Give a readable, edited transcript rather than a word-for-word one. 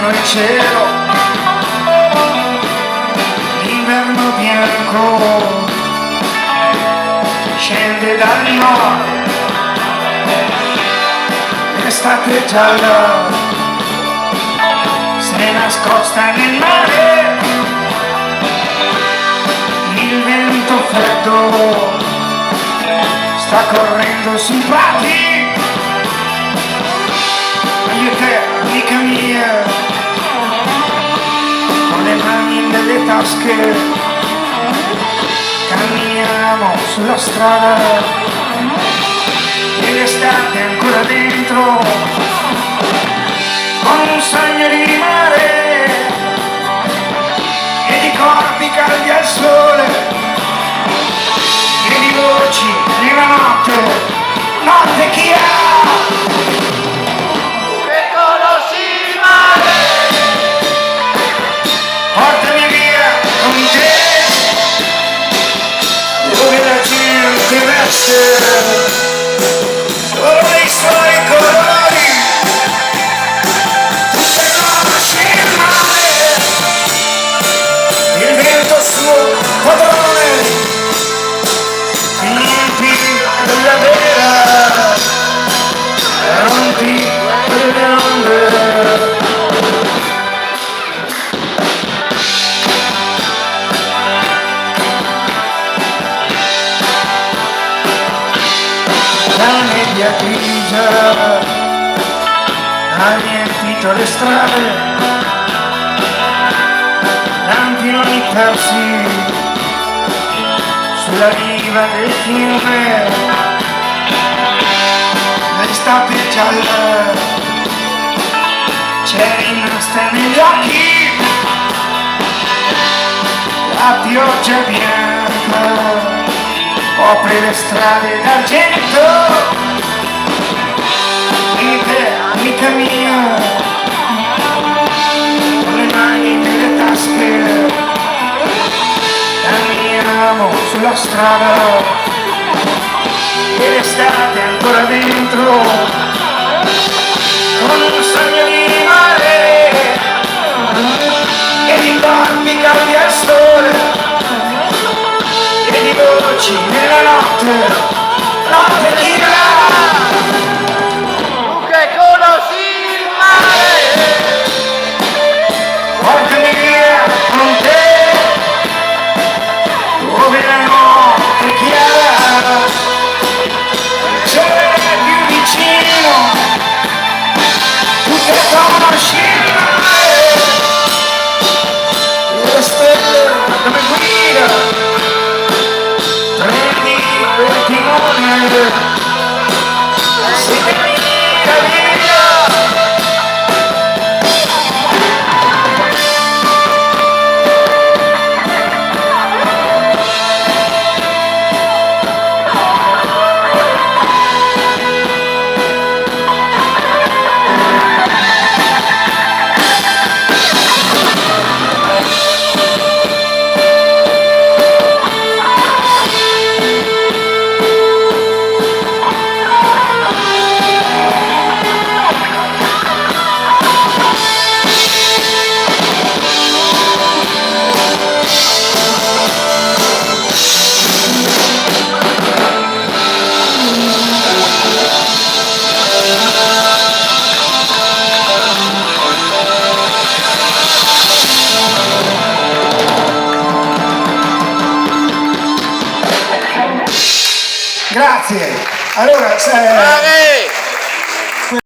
giorno il cielo, l'inverno bianco scende dal nord, l'estate gialla si è nascosta nel mare, il vento freddo sta correndo sui prati. Io e te, amica mia, con le mani nelle tasche, camminiamo sulla strada e l'estate è ancora dentro, con un sogno di mare e di corpi caldi al sole e di voci nella notte, notte chi ha? Portami via con te, dove la gente veste solo dei suoi colori, tu che conosci il mare, il vento suo padrone, riempi della vera, rompi quelle onde. La nebbia grigia ha riempito le strade, lampioni persi sulla riva del fiume, l'estate gialla c'è rimasta negli occhi, la pioggia bianca copre le strade d'argento, e te, amica mia, con le mani nelle tasche, camminiamo sulla strada, e l'estate è ancora dentro, con un sogno di mare, e di corpi caldi al sole, e di voci nella notte, notte chi va? Tu che conosci il mare, portami via con te, dove la notte chiara, c'è più vicino, tu che conosci il mare, le stelle dove guida, prendi quel timone, si cammina via. Grazie. Allora,